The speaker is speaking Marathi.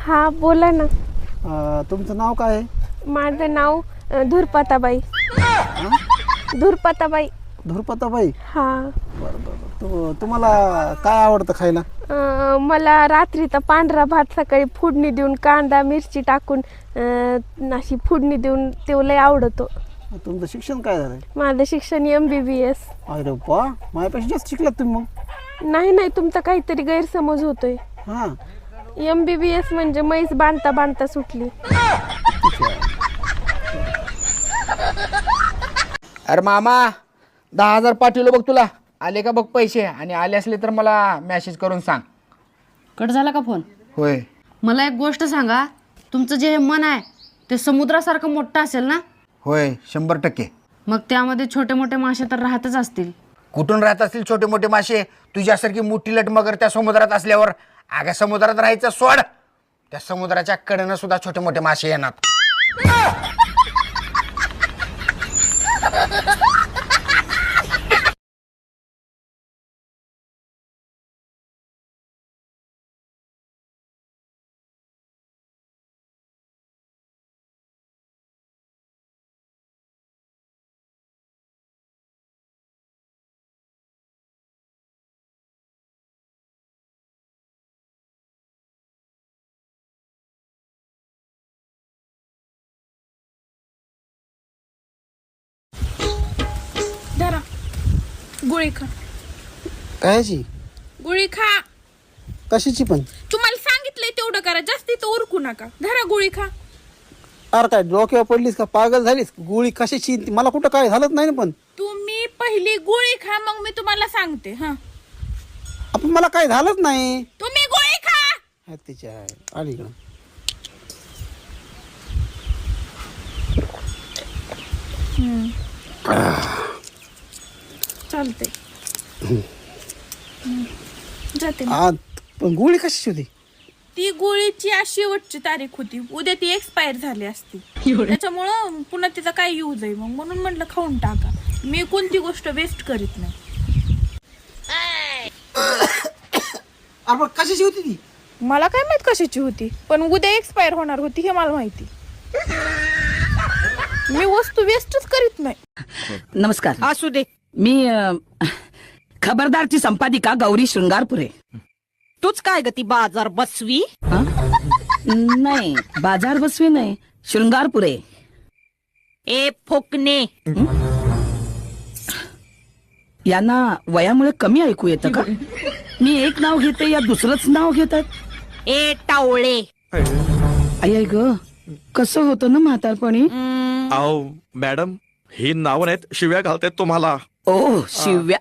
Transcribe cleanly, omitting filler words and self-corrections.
हा बोला ना. तुमचं नाव काय आहे? माझं नाव धुरपताबाई. धुरपताबाई. धुरपताबाई. हा. बरं बरं. तुम्हाला काय आवडतं खायला? मला रात्रीचा पांढरा भात सकाळी फोडणी देऊन कांदा मिरची टाकून अशी फोडणी देऊन ते लय आवडतो. तुमचं शिक्षण काय झालंय? माझं शिक्षण MBBS. अरे वा, माझ्यापेक्षा जास्त शिकलात तुम्ही मग. नाही तुमचा काहीतरी गैरसमज होतोय. हां. MBBS म्हणजे म्हैस बांधता बांधता सुटली. अरे मामा 10,000 पाठवलं बघ तुला. आले का बघ पैसे, आणि आले असले तर मला मेसेज करून सांग. कट झाला का फोन? होय. मला एक गोष्ट सांगा, तुमचं जे मन आहे ते समुद्रासारखं मोठं असेल ना? होय 100%. मग त्यामध्ये छोटे मोठे मासे तर राहतच असतील. कुठून राहत असतील छोटे मोठे मासे? तुझ्यासारखी मोठी लटमगर त्या समुद्रात असल्यावर अगं समुद्रात राहायचं सोड, त्या समुद्राच्या कडेनं सुद्धा छोटे मोठे मासे येणार. धरा गोळी खा. कायची? गोळी खा. कशाची पण? तुम्हाला सांगितलंय तेवढं करा, जास्ती तर उरकू नका. धरा गोळी खा. अरे काय डोक्यावर पडलीस का? पागल झालीस? गोळी कशाची? मला कुठं काय झालंच नाही ना. पण तुम्ही पहिली गोळी खा, मग मी तुम्हाला सांगते. हा, आपण मला काय झालंच नाही. तुम्ही गोळी खा. तिच्या अलीकडं चालते. जाते. आज पण गोळी कशाची होती? ती गोळीची आज शेवटची तारीख होती. उद्या ती एक्सपायर झाली असती, त्याच्यामुळं पुन्हा तिचा काय यूज आहे. मग म्हणून म्हटलं खाऊन टाका. मी कोणती गोष्ट वेस्ट करीत नाही. अरे पण कशाची होती ती? मला काय माहित कशाची होती, पण उद्या एक्सपायर होणार होती हे मला माहिती. मी वस्तू वेस्टच करीत नाही. नमस्कार. असू दे. मी खबरदारची संपादिका गौरी शृंगारपुरे. तूच काय ग ती बाजार बसवी? नाही, बाजार बसवी नाही, शृंगारपुरे. ए फोकणे, यांना वयामुळे कमी ऐकू येतं का? मी एक नाव घेते या दुसरंच नाव घेतात. ए टावळे. आई ग, कसं होतं ना म्हातारपणी. आओ मॅडम, ही नाव नाहीत शिव्या घालतायत तुम्हाला. ओ शिव्या.